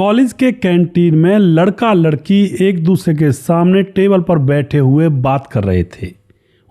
College के canteen में लड़का लड़की एक दूसरे के सामने टेबल पर बैठे हुए बात कर रहे थे।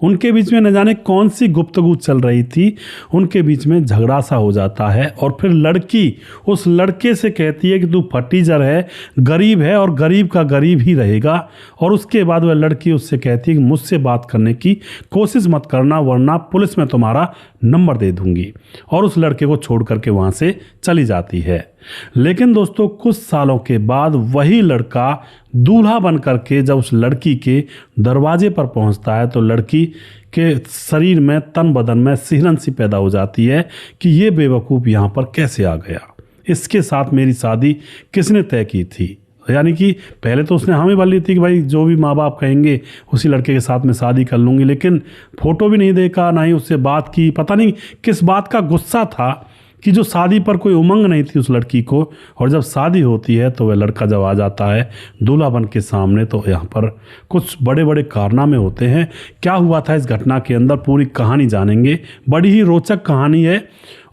उनके बीच में न जाने कौन सी गुफ्तगू चल रही थी। उनके बीच में झगड़ा सा हो जाता है और फिर लड़की उस लड़के से कहती है कि तू फटीचर है, गरीब है और गरीब का गरीब ही रहेगा। और उसके बाद वह लड़की उससे कहती है कि मुझसे बात करने की कोशिश मत करना वरना पुलिस में तुम्हारा नंबर दे दूंगी। और उस लड़के को छोड़ करके वहाँ से चली जाती है। लेकिन दोस्तों कुछ सालों के बाद वही लड़का दूल्हा बन करके जब उस लड़की के दरवाजे पर पहुंचता है तो लड़की के शरीर में तन बदन में सिहरन सी पैदा हो जाती है कि ये बेवकूफ़ यहाँ पर कैसे आ गया, इसके साथ मेरी शादी किसने तय की थी। यानी कि पहले तो उसने हामी भर ली थी कि भाई जो भी माँ बाप कहेंगे उसी लड़के के साथ में शादी कर लूँगी, लेकिन फ़ोटो भी नहीं देखा, ना ही उससे बात की। पता नहीं किस बात का गुस्सा था कि जो शादी पर कोई उमंग नहीं थी उस लड़की को। और जब शादी होती है तो वह लड़का जब आ जाता है दूल्हा बन के सामने तो यहाँ पर कुछ बड़े बड़े कारनामे होते हैं। क्या हुआ था इस घटना के अंदर पूरी कहानी जानेंगे। बड़ी ही रोचक कहानी है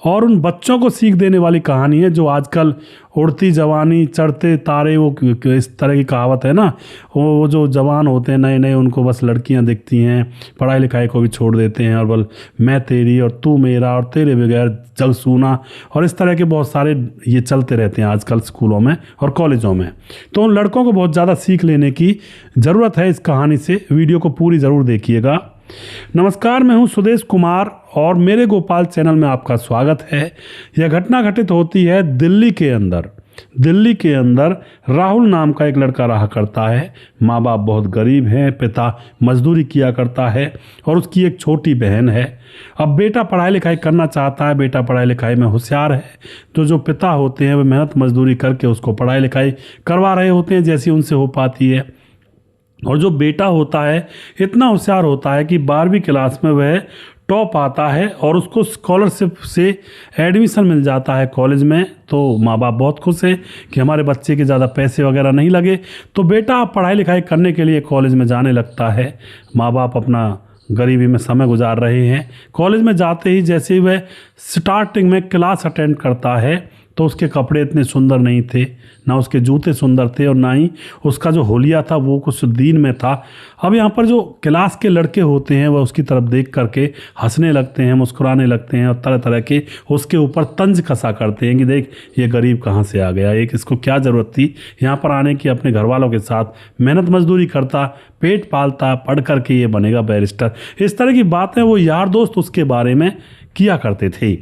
और उन बच्चों को सीख देने वाली कहानी है जो आजकल उड़ती जवानी चढ़ते तारे, वो इस तरह की कहावत है ना, वो जो जवान होते हैं नए नए उनको बस लड़कियां दिखती हैं, पढ़ाई लिखाई को भी छोड़ देते हैं और बल मैं तेरी और तू मेरा और तेरे बगैर जग सूना और इस तरह के बहुत सारे ये चलते रहते हैं आजकल स्कूलों में और कॉलेजों में। तो उन लड़कों को बहुत ज़्यादा सीख लेने की ज़रूरत है इस कहानी से। वीडियो को पूरी ज़रूर देखिएगा। नमस्कार, मैं हूं सुदेश कुमार और मेरे गोपाल चैनल में आपका स्वागत है। यह घटना घटित होती है दिल्ली के अंदर। दिल्ली के अंदर राहुल नाम का एक लड़का रहा करता है। माँ बाप बहुत गरीब हैं, पिता मजदूरी किया करता है और उसकी एक छोटी बहन है। अब बेटा पढ़ाई लिखाई करना चाहता है, बेटा पढ़ाई लिखाई में होशियार है। तो जो पिता होते हैं वे मेहनत मजदूरी करके उसको पढ़ाई लिखाई करवा रहे होते हैं जैसी उनसे हो पाती है। और जो बेटा होता है इतना होशियार होता है कि 12वीं क्लास में वह टॉप आता है और उसको स्कॉलरशिप से एडमिशन मिल जाता है कॉलेज में। तो माँ बाप बहुत खुश हैं कि हमारे बच्चे के ज़्यादा पैसे वगैरह नहीं लगे। तो बेटा पढ़ाई लिखाई करने के लिए कॉलेज में जाने लगता है। माँ बाप अपना गरीबी में समय गुजार रहे हैं। कॉलेज में जाते ही जैसे ही वह स्टार्टिंग में क्लास अटेंड करता है तो उसके कपड़े इतने सुंदर नहीं थे, ना उसके जूते सुंदर थे और ना ही उसका जो होलिया था वो कुछ दीन में था। अब यहाँ पर जो क्लास के लड़के होते हैं वह उसकी तरफ देख करके हंसने लगते हैं, मुस्कुराने लगते हैं और तरह तरह के उसके ऊपर तंज कसा करते हैं कि देख ये गरीब कहाँ से आ गया, एक इसको क्या ज़रूरत थी यहाँ पर आने की। अपने घर वालों के साथ मेहनत मजदूरी करता, पेट पालता, पढ़ करके ये बनेगा बैरिस्टर। इस तरह की बातें वो यार दोस्त उसके बारे में किया करते थे।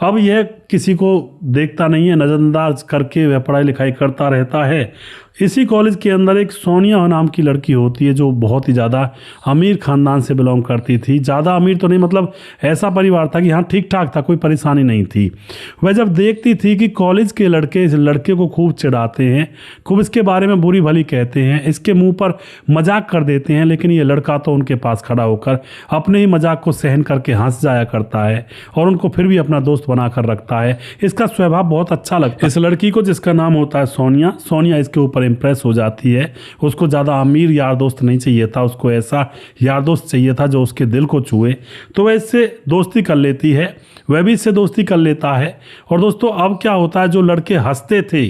अब यह किसी को देखता नहीं है, नज़रअंदाज करके वह पढ़ाई लिखाई करता रहता है। इसी कॉलेज के अंदर एक सोनिया नाम की लड़की होती है जो बहुत ही ज़्यादा अमीर ख़ानदान से बिलोंग करती थी। ज़्यादा अमीर तो नहीं, मतलब ऐसा परिवार था कि हाँ ठीक ठाक था, कोई परेशानी नहीं थी। वह जब देखती थी कि कॉलेज के लड़के इस लड़के को खूब चिढ़ाते हैं, खूब इसके बारे में बुरी भली कहते हैं, इसके मुंह पर मजाक कर देते हैं, लेकिन ये लड़का तो उनके पास खड़ा होकर अपने ही मजाक को सहन करके हंस जाया करता है और उनको फिर भी अपना दोस्त बना कर रखता है। इसका स्वभाव बहुत अच्छा लगता है इस लड़की को जिसका नाम होता है सोनिया। सोनिया इसके ऊपर इम्प्रेस हो जाती है। उसको ज़्यादा अमीर यार दोस्त नहीं चाहिए था, उसको ऐसा यार दोस्त चाहिए था जो उसके दिल को छुए। तो वह इससे दोस्ती कर लेती है, वह भी इससे दोस्ती कर लेता है। और दोस्तों अब क्या होता है, जो लड़के हंसते थे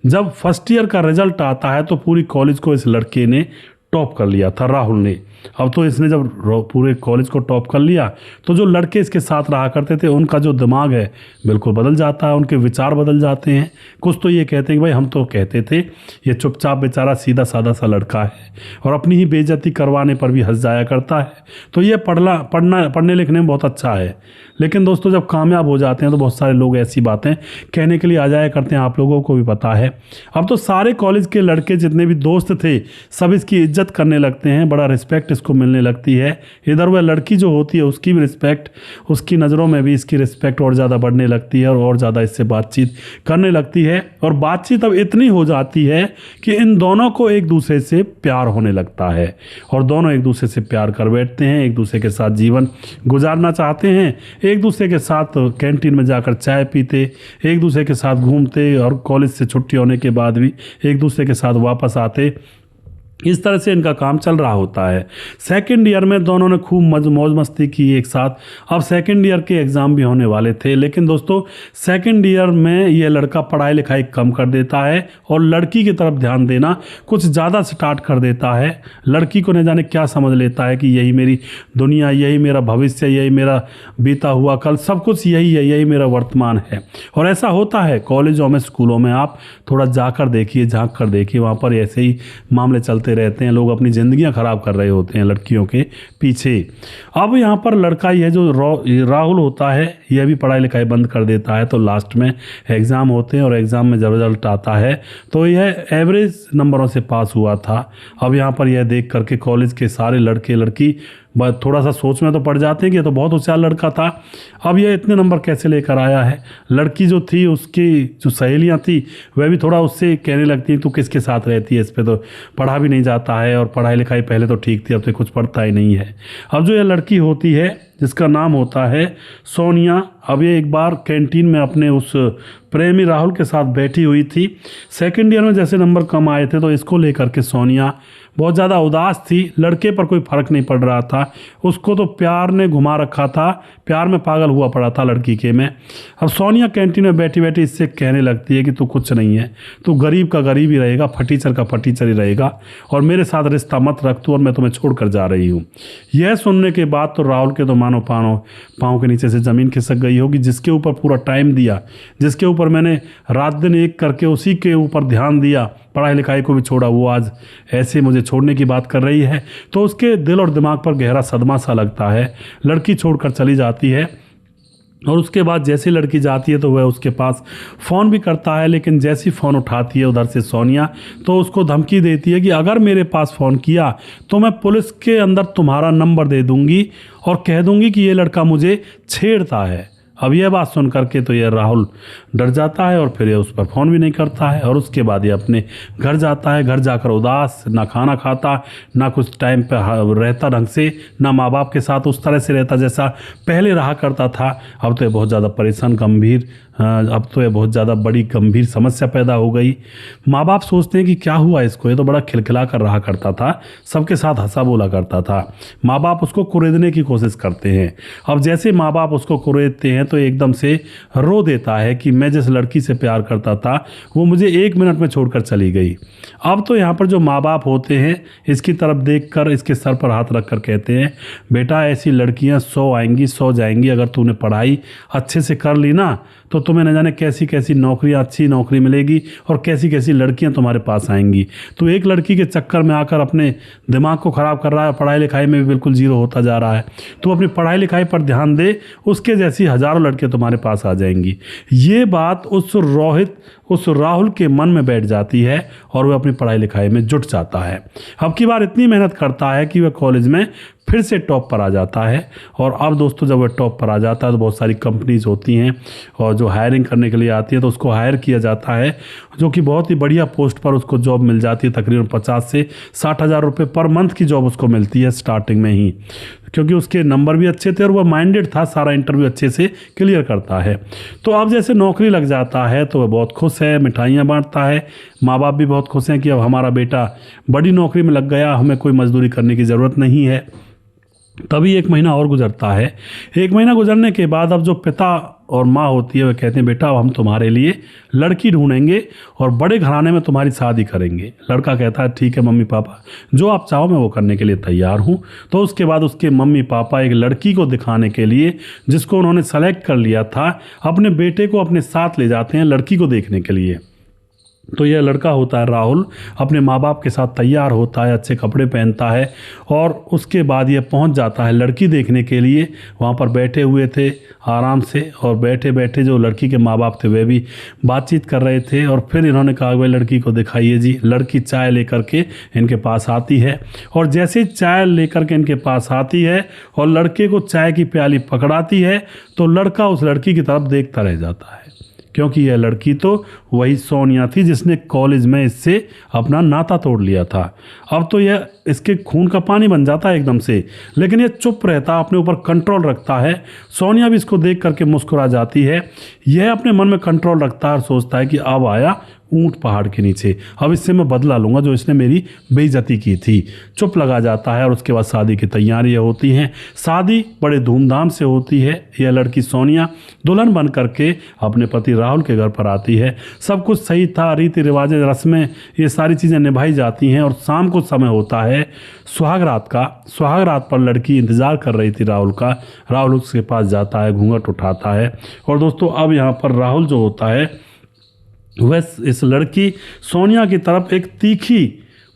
जब फर्स्ट ईयर का रिजल्ट आता है तो पूरी कॉलेज को इस लड़के ने टॉप कर लिया था, राहुल ने। अब तो इसने जब पूरे कॉलेज को टॉप कर लिया तो जो लड़के इसके साथ रहा करते थे उनका जो दिमाग है बिल्कुल बदल जाता है, उनके विचार बदल जाते हैं। कुछ तो ये कहते हैं कि भाई हम तो कहते थे ये चुपचाप बेचारा सीधा साधा सा लड़का है और अपनी ही बेइज्जती करवाने पर भी हंस जाया करता है, तो ये पढ़ने लिखने में बहुत अच्छा है। लेकिन दोस्तों जब कामयाब हो जाते हैं तो बहुत सारे लोग ऐसी बातें कहने के लिए आ जाया करते हैं, आप लोगों को भी पता है। अब तो सारे कॉलेज के लड़के जितने भी दोस्त थे सब इसकी इज्जत करने लगते हैं, बड़ा रिस्पेक्ट इसको मिलने लगती है। इधर वह लड़की जो होती है उसकी भी रिस्पेक्ट, उसकी नज़रों में भी इसकी रिस्पेक्ट और ज़्यादा बढ़ने लगती है और ज़्यादा इससे बातचीत करने लगती है। और बातचीत अब इतनी हो जाती है कि इन दोनों को एक दूसरे से प्यार होने लगता है और दोनों एक दूसरे से प्यार कर बैठते हैं, एक दूसरे के साथ जीवन गुजारना चाहते हैं, एक दूसरे के साथ कैंटीन में जाकर चाय पीते, एक दूसरे के साथ घूमते और कॉलेज से छुट्टी होने के बाद भी एक दूसरे के साथ वापस आते। इस तरह से इनका काम चल रहा होता है। सेकंड ईयर में दोनों ने खूब मौज मस्ती की एक साथ। अब सेकंड ईयर के एग्ज़ाम भी होने वाले थे, लेकिन दोस्तों सेकंड ईयर में ये लड़का पढ़ाई लिखाई कम कर देता है और लड़की की तरफ ध्यान देना कुछ ज़्यादा स्टार्ट कर देता है। लड़की को न जाने क्या समझ लेता है कि यही मेरी दुनिया, यही मेरा भविष्य, यही मेरा बीता हुआ कल, सब कुछ यही है, यही मेरा वर्तमान है। और ऐसा होता है कॉलेजों में, स्कूलों में, आप थोड़ा जाकर देखिए, झांक कर देखिए, वहाँ पर ऐसे ही मामले चलते रहते हैं। लोग अपनी ज़िंदगियां ख़राब कर रहे होते हैं लड़कियों के पीछे। अब यहाँ पर लड़का यह जो राहुल होता है, यह भी पढ़ाई लिखाई बंद कर देता है। तो लास्ट में एग्ज़ाम होते हैं और एग्ज़ाम में जब रिजल्ट आता है तो यह एवरेज नंबरों से पास हुआ था। अब यहाँ पर यह देख करके कॉलेज के सारे लड़के लड़की थोड़ा सा सोच में तो पड़ जाते हैं कि ये तो बहुत होशियार लड़का था, अब ये इतने नंबर कैसे लेकर आया है। लड़की जो थी, उसकी जो सहेलियां थी, वह भी थोड़ा उससे कहने लगती तू किसके साथ रहती है, इस पे तो पढ़ा भी नहीं जाता है, और पढ़ाई लिखाई पहले तो ठीक थी, अब तो कुछ पढ़ता ही नहीं है। अब जो ये लड़की होती है जिसका नाम होता है सोनिया, अब ये एक बार कैंटीन में अपने उस प्रेमी राहुल के साथ बैठी हुई थी। सेकंड ईयर में जैसे नंबर कम आए थे तो इसको लेकर के सोनिया बहुत ज़्यादा उदास थी। लड़के पर कोई फ़र्क नहीं पड़ रहा था, उसको तो प्यार ने घुमा रखा था, प्यार में पागल हुआ पड़ा था लड़की के में। अब सोनिया कैंटीन में बैठी बैठी इससे कहने लगती है कि तू कुछ नहीं है, तू गरीब का गरीब ही रहेगा, फटीचर का फटीचर ही रहेगा, और मेरे साथ रिश्ता मत रख तू, और मैं तुम्हें छोड़ कर जा रही हूँ। यह सुनने के बाद तो राहुल के तो मानो पाँव के नीचे से ज़मीन खिसक गई होगी। जिसके ऊपर पूरा टाइम दिया, जिसके ऊपर मैंने रात दिन एक करके उसी के ऊपर ध्यान दिया, पढ़ाई लिखाई को भी छोड़ा, वो आज ऐसे मुझे छोड़ने की बात कर रही है। तो उसके दिल और दिमाग पर गहरा सदमा सा लगता है। लड़की छोड़कर चली जाती है, और उसके बाद जैसे लड़की जाती है तो वह उसके पास फ़ोन भी करता है, लेकिन जैसी फ़ोन उठाती है उधर से सोनिया, तो उसको धमकी देती है कि अगर मेरे पास फ़ोन किया तो मैं पुलिस के अंदर तुम्हारा नंबर दे दूंगी और कह दूंगी कि ये लड़का मुझे छेड़ता है। अब यह बात सुन करके तो यह राहुल डर जाता है और फिर ये उस पर फ़ोन भी नहीं करता है, और उसके बाद ये अपने घर जाता है। घर जाकर उदास, ना खाना खाता, ना कुछ टाइम पर रहता ढंग से, ना माँ बाप के साथ उस तरह से रहता जैसा पहले रहा करता था। अब तो ये बहुत ज़्यादा परेशान, गंभीर, अब तो ये बहुत ज़्यादा बड़ी गंभीर समस्या पैदा हो गई। माँ बाप सोचते हैं कि क्या हुआ इसको, ये तो बड़ा खिलखिला कर रहा करता था, सबके साथ हंसा बोला करता था। माँ बाप उसको कुरेदने की कोशिश करते हैं। अब जैसे माँ बाप उसको कुरेदते हैं तो एकदम से रो देता है कि मैं जिस लड़की से प्यार करता था वो मुझे 1 मिनट में छोड़कर चली गई। अब तो यहाँ पर जो माँ बाप होते हैं इसकी तरफ देखकर इसके सर पर हाथ रख कर कहते हैं, बेटा ऐसी लड़कियाँ 100 आएंगी 100 जाएंगी, अगर तूने पढ़ाई अच्छे से कर ली ना तो तुम्हें न जाने कैसी कैसी नौकरियाँ, अच्छी नौकरी मिलेगी और कैसी कैसी लड़कियाँ तुम्हारे पास आएंगी। तो एक लड़की के चक्कर में आकर अपने दिमाग को ख़राब कर रहा है, पढ़ाई लिखाई में भी बिल्कुल जीरो होता जा रहा है। तो अपनी पढ़ाई लिखाई पर ध्यान दे, उसके जैसी हज़ारों लड़के तुम्हारे पास आ जाएंगी। ये बात उस राहुल के मन में बैठ जाती है और वह अपनी पढ़ाई लिखाई में जुट जाता है। अब की बार इतनी मेहनत करता है कि वह कॉलेज में फिर से टॉप पर आ जाता है। और अब दोस्तों जब वह टॉप पर आ जाता है तो बहुत सारी कंपनीज होती हैं और जो हायरिंग करने के लिए आती है, तो उसको हायर किया जाता है, जो कि बहुत ही बढ़िया पोस्ट पर उसको जॉब मिल जाती है। तकरीबन 50 से 60 हज़ार रुपये पर मंथ की जॉब उसको मिलती है स्टार्टिंग में ही, क्योंकि उसके नंबर भी अच्छे थे और वह माइंडेड था, सारा इंटरव्यू अच्छे से क्लियर करता है। तो अब जैसे नौकरी लग जाता है तो वह बहुत खुश है, मिठाइयाँ बांटता है। माँ बाप भी बहुत खुश हैं कि अब हमारा बेटा बड़ी नौकरी में लग गया, हमें कोई मजदूरी करने की ज़रूरत नहीं है। तभी 1 महीना और गुजरता है। 1 महीना गुजरने के बाद अब जो पिता और माँ होती है वह कहते हैं, बेटा अब हम तुम्हारे लिए लड़की ढूंढेंगे और बड़े घराने में तुम्हारी शादी करेंगे। लड़का कहता है, ठीक है मम्मी पापा, जो आप चाहो मैं वो करने के लिए तैयार हूँ। तो उसके बाद उसके मम्मी पापा एक लड़की को दिखाने के लिए, जिसको उन्होंने सेलेक्ट कर लिया था, अपने बेटे को अपने साथ ले जाते हैं लड़की को देखने के लिए। तो यह लड़का होता है राहुल, अपने माँ बाप के साथ तैयार होता है, अच्छे कपड़े पहनता है और उसके बाद ये पहुंच जाता है लड़की देखने के लिए। वहाँ पर बैठे हुए थे आराम से, और बैठे बैठे जो लड़की के माँ बाप थे वे भी बातचीत कर रहे थे। और फिर इन्होंने कहा, भाई लड़की को दिखाइए जी। लड़की चाय लेकर के इनके पास आती है, और जैसे चाय लेकर के इनके पास आती है और लड़के को चाय की प्याली पकड़ाती है तो लड़का उस लड़की की तरफ देखता रह जाता है, क्योंकि यह लड़की तो वही सोनिया थी जिसने कॉलेज में इससे अपना नाता तोड़ लिया था। अब तो यह इसके खून का पानी बन जाता है एकदम से, लेकिन यह चुप रहता, अपने ऊपर कंट्रोल रखता है। सोनिया भी इसको देख करके मुस्कुरा जाती है। यह अपने मन में कंट्रोल रखता है और सोचता है कि अब आया ऊंट पहाड़ के नीचे, अब इससे मैं बदला लूँगा जो इसने मेरी बेइज्जती की थी। चुप लगा जाता है और उसके बाद शादी की तैयारियाँ होती हैं। शादी बड़े धूमधाम से होती है। यह लड़की सोनिया दुल्हन बन करके अपने पति राहुल के घर पर आती है। सब कुछ सही था, रीति रिवाजें, रस्में, ये सारी चीज़ें निभाई जाती हैं और शाम को समय होता है सुहाग रात का। सुहाग रात पर लड़की इंतज़ार कर रही थी राहुल का। राहुल उसके पास जाता है, घूंघट उठाता है और दोस्तों अब यहाँ पर राहुल जो होता है वह इस लड़की सोनिया की तरफ एक तीखी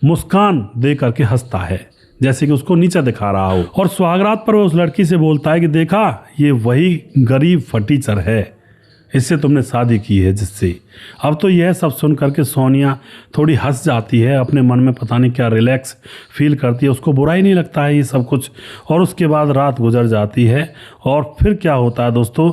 मुस्कान दे करके हंसता है, जैसे कि उसको नीचा दिखा रहा हो। और सुहागरात पर वह उस लड़की से बोलता है कि देखा, ये वही गरीब फटीचर है, इससे तुमने शादी की है जिससे। अब तो यह सब सुन करके सोनिया थोड़ी हंस जाती है, अपने मन में पता नहीं क्या रिलैक्स फील करती है, उसको बुरा ही नहीं लगता है ये सब कुछ। और उसके बाद रात गुजर जाती है और फिर क्या होता है दोस्तों,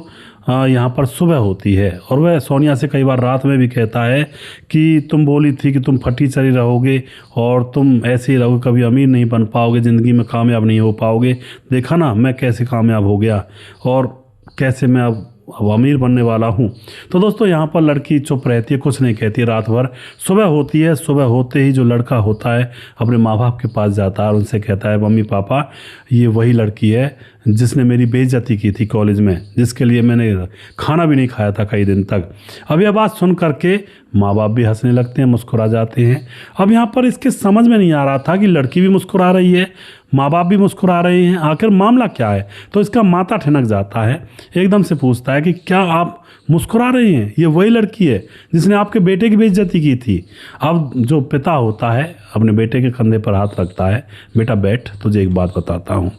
यहाँ पर सुबह होती है और वह सोनिया से कई बार रात में भी कहता है कि तुम बोली थी कि तुम फटीचरी रहोगे और तुम ऐसे ही रहोगे, कभी अमीर नहीं बन पाओगे, ज़िंदगी में कामयाब नहीं हो पाओगे। देखा ना मैं कैसे कामयाब हो गया और कैसे मैं अब अमीर बनने वाला हूँ। तो दोस्तों यहाँ पर लड़की चुप रहती है, कुछ नहीं कहती रात भर। सुबह होती है, सुबह होते ही जो लड़का होता है अपने माँ बाप के पास जाता है और उनसे कहता है मम्मी पापा, ये वही लड़की है जिसने मेरी बेइज्जती की थी कॉलेज में, जिसके लिए मैंने खाना भी नहीं खाया था कई दिन तक। अब यह बात सुन करके माँ बाप भी हंसने लगते हैं, मुस्कुरा जाते हैं। अब यहाँ पर इसके समझ में नहीं आ रहा था कि लड़की भी मुस्कुरा रही है, माँ बाप भी मुस्कुरा रहे हैं, आखिर मामला क्या है। तो इसका माथा ठिनक जाता है, एकदम से पूछता है कि क्या आप मुस्कुरा रहे हैं, ये वही लड़की है जिसने आपके बेटे की बेइज्जती की थी। अब जो पिता होता है अपने बेटे के कंधे पर हाथ रखता है, बेटा बैठ, तुझे एक बात बताता हूँ।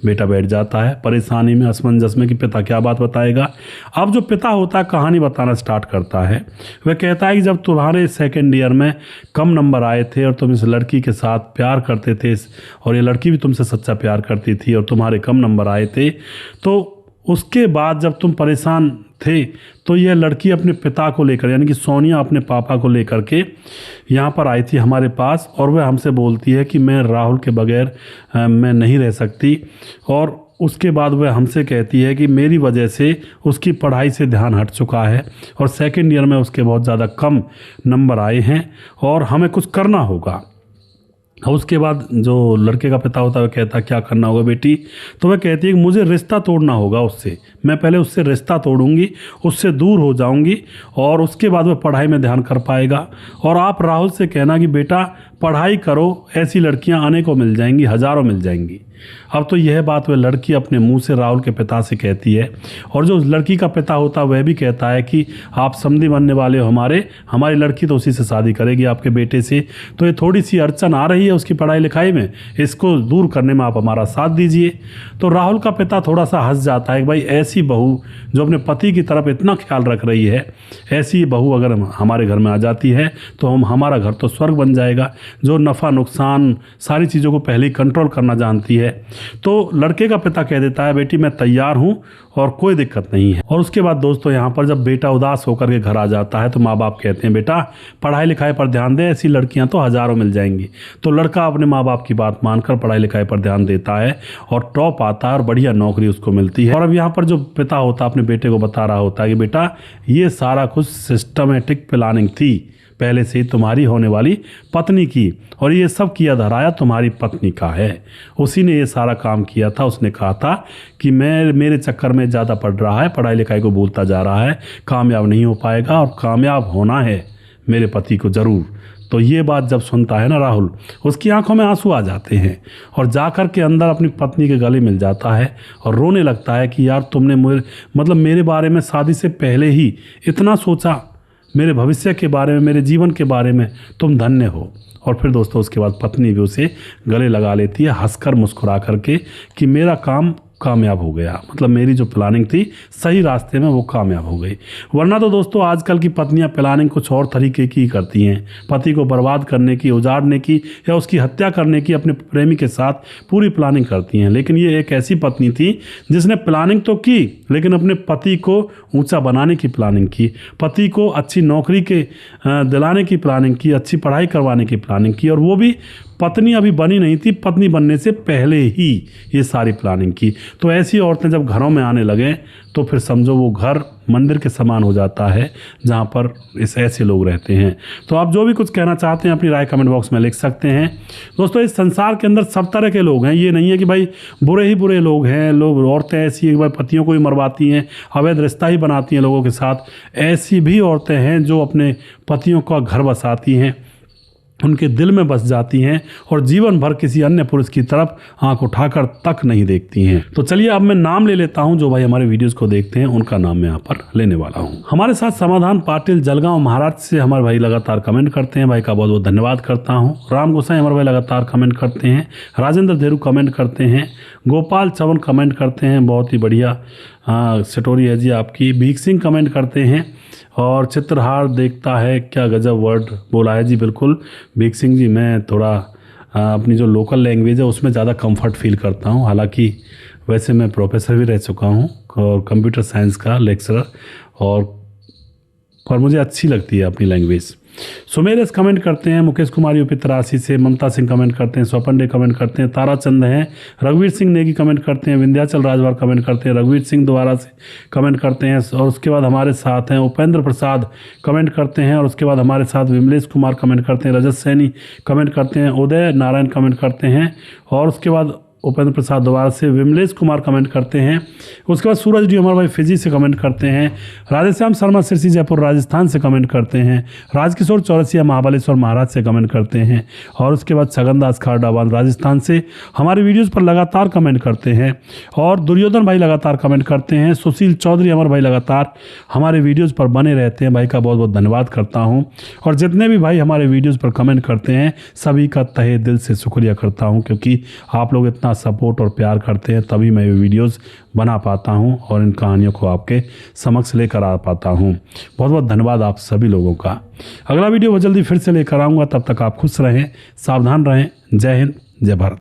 बेटा बैठ जाता है परेशानी में, असमंजस में कि पिता क्या बात बताएगा। अब जो पिता होता है कहानी बताना स्टार्ट करता है। वह कहता है कि जब तुम्हारे सेकेंड ईयर में कम नंबर आए थे और तुम इस लड़की के साथ प्यार करते थे और ये लड़की भी तुमसे सच्चा प्यार करती थी और तुम्हारे कम नंबर आए थे, तो उसके बाद जब तुम परेशान थे तो यह लड़की अपने पिता को लेकर, यानी कि सोनिया अपने पापा को लेकर के यहाँ पर आई थी हमारे पास और वह हमसे बोलती है कि मैं राहुल के बगैर मैं नहीं रह सकती। और उसके बाद वह हमसे कहती है कि मेरी वजह से उसकी पढ़ाई से ध्यान हट चुका है और सेकेंड ईयर में उसके बहुत ज़्यादा कम नंबर आए हैं और हमें कुछ करना होगा। उसके बाद जो लड़के का पिता होता है वह कहता है क्या करना होगा बेटी। तो वह कहती है कि मुझे रिश्ता तोड़ना होगा उससे, मैं पहले उससे रिश्ता तोड़ूंगी, उससे दूर हो जाऊंगी और उसके बाद वह पढ़ाई में ध्यान कर पाएगा। और आप राहुल से कहना कि बेटा पढ़ाई करो, ऐसी लड़कियां अनेकों मिल जाएंगी, हज़ारों मिल जाएंगी। अब तो यह बात वह लड़की अपने मुंह से राहुल के पिता से कहती है और जो लड़की का पिता होता है वह भी कहता है कि आप समधी बनने वाले हो हमारी लड़की तो उसी से शादी करेगी, आपके बेटे से। तो ये थोड़ी सी अड़चन आ रही है उसकी पढ़ाई लिखाई में, इसको दूर करने में आप हमारा साथ दीजिए। तो राहुल का पिता थोड़ा सा हंस जाता है कि भाई ऐसी बहू जो अपने पति की तरफ इतना ख्याल रख रही है, ऐसी बहू अगर हमारे घर में आ जाती है तो हमारा घर तो स्वर्ग बन जाएगा, जो नफ़ा नुकसान सारी चीज़ों को पहले ही कंट्रोल करना जानती है। तो लड़के का पिता कह देता है बेटी मैं तैयार हूं और कोई दिक्कत नहीं है। और उसके बाद दोस्तों यहाँ पर जब बेटा उदास होकर के घर आ जाता है तो माँ बाप कहते हैं बेटा पढ़ाई लिखाई पर ध्यान दे, ऐसी लड़कियां तो हज़ारों मिल जाएंगी। तो लड़का अपने माँ बाप की बात मानकर पढ़ाई लिखाई पर ध्यान देता है और टॉप आता है और बढ़िया नौकरी उसको मिलती है। और अब यहाँ पर जो पिता होता है अपने बेटे को बता रहा होता है कि बेटा ये सारा कुछ सिस्टमेटिक प्लानिंग थी पहले से ही तुम्हारी होने वाली पत्नी की, और ये सब किया धराया तुम्हारी पत्नी का है, उसी ने ये सारा काम किया था। उसने कहा था कि मेरे चक्कर में ज़्यादा पढ़ रहा है, पढ़ाई लिखाई को भूलता जा रहा है, कामयाब नहीं हो पाएगा और कामयाब होना है मेरे पति को ज़रूर। तो ये बात जब सुनता है ना राहुल, उसकी आंखों में आंसू आ जाते हैं और जाकर के अंदर अपनी पत्नी के गले मिल जाता है और रोने लगता है कि यार तुमने मेरे बारे में शादी से पहले ही इतना सोचा, मेरे भविष्य के बारे में, मेरे जीवन के बारे में, तुम धन्य हो। और फिर दोस्तों उसके बाद पत्नी भी उसे गले लगा लेती है हंसकर मुस्कुरा करके कि मेरा काम कामयाब हो गया, मतलब मेरी जो प्लानिंग थी सही रास्ते में वो कामयाब हो गई। वरना तो दोस्तों आजकल की पत्नियां प्लानिंग कुछ और तरीके की करती हैं, पति को बर्बाद करने की, उजाड़ने की या उसकी हत्या करने की अपने प्रेमी के साथ पूरी प्लानिंग करती हैं। लेकिन ये एक ऐसी पत्नी थी जिसने प्लानिंग तो की लेकिन अपने पति को ऊंचा बनाने की प्लानिंग की, पति को अच्छी नौकरी के दिलाने की प्लानिंग की, अच्छी पढ़ाई करवाने की प्लानिंग की, और वो भी पत्नी अभी बनी नहीं थी, पत्नी बनने से पहले ही ये सारी प्लानिंग की। तो ऐसी औरतें जब घरों में आने लगे तो फिर समझो वो घर मंदिर के समान हो जाता है जहाँ पर ऐसे लोग रहते हैं। तो आप जो भी कुछ कहना चाहते हैं अपनी राय कमेंट बॉक्स में लिख सकते हैं। दोस्तों, इस संसार के अंदर सब तरह के लोग हैं, ये नहीं है कि भाई बुरे ही बुरे लोग हैं। लोग, औरतें ऐसी एक बार पतियों को ही मरवाती हैं, अवैध रिश्ता ही बनाती हैं लोगों के साथ। ऐसी भी औरतें हैं जो अपने पतियों का घर बसाती हैं, उनके दिल में बस जाती हैं और जीवन भर किसी अन्य पुरुष की तरफ आंख उठाकर तक नहीं देखती हैं। तो चलिए अब मैं नाम ले लेता हूं, जो भाई हमारे वीडियोस को देखते हैं उनका नाम मैं यहाँ पर लेने वाला हूं। हमारे साथ समाधान पाटिल जलगांव महाराष्ट्र से हमारे भाई लगातार कमेंट करते हैं, भाई का बहुत बहुत धन्यवाद करता हूँ। राम गोसाई हमारे भाई लगातार कमेंट करते हैं। राजेंद्र देरू कमेंट करते हैं। गोपाल चवन कमेंट करते हैं, बहुत ही बढ़िया स्टोरी है जी आपकी। भीख सिंह कमेंट करते हैं और चित्रहार देखता है, क्या गजब वर्ड बोला है जी। बिल्कुल भीख सिंह जी, मैं थोड़ा अपनी जो लोकल लैंग्वेज है उसमें ज़्यादा कंफर्ट फील करता हूँ। हालांकि वैसे मैं प्रोफेसर भी रह चुका हूँ और कंप्यूटर साइंस का लेक्चरर, और पर मुझे अच्छी लगती है अपनी लैंग्वेज। सुमेरस कमेंट करते हैं। मुकेश कुमार यूपी 83 से। ममता सिंह कमेंट करते हैं। स्वपन डे कमेंट करते हैं। ताराचंद हैं। रघुवीर सिंह नेगी कमेंट करते हैं। विंध्याचल राजवार कमेंट करते हैं। रघुवीर सिंह दोबारा से कमेंट करते हैं और उसके बाद हमारे साथ हैं उपेंद्र प्रसाद कमेंट करते हैं और उसके बाद हमारे साथ विमलेश कुमार कमेंट करते हैं। रजत सैनी कमेंट करते हैं। उदय नारायण कमेंट करते हैं और उसके बाद उपेंद्र प्रसाद दोबारा से विमलेश कुमार कमेंट करते हैं। उसके बाद सूरज डी हमारे भाई फिजी से कमेंट करते हैं। राधेश्याम शर्मा सिरसी जयपुर राजस्थान से कमेंट करते हैं। राजकिशोर चौरसिया महाबलेश्वर महाराज से कमेंट करते हैं और उसके बाद छगनदास खारडाबाद राजस्थान से हमारे वीडियोज़ पर लगातार कमेंट करते हैं और दुर्योधन भाई लगातार कमेंट करते हैं। सुशील चौधरी हमारे भाई लगातार हमारे वीडियोज़ पर बने रहते हैं, भाई का बहुत बहुत धन्यवाद करता हूँ। और जितने भी भाई हमारे वीडियोज़ पर कमेंट करते हैं सभी का तहे दिल से शुक्रिया करता हूँ, क्योंकि आप लोग इतना सपोर्ट और प्यार करते हैं तभी मैं वीडियोस बना पाता हूं और इन कहानियों को आपके समक्ष लेकर आ पाता हूं। बहुत बहुत धन्यवाद आप सभी लोगों का। अगला वीडियो बहुत जल्दी फिर से लेकर आऊँगा, तब तक आप खुश रहें, सावधान रहें। जय हिंद, जय भारत।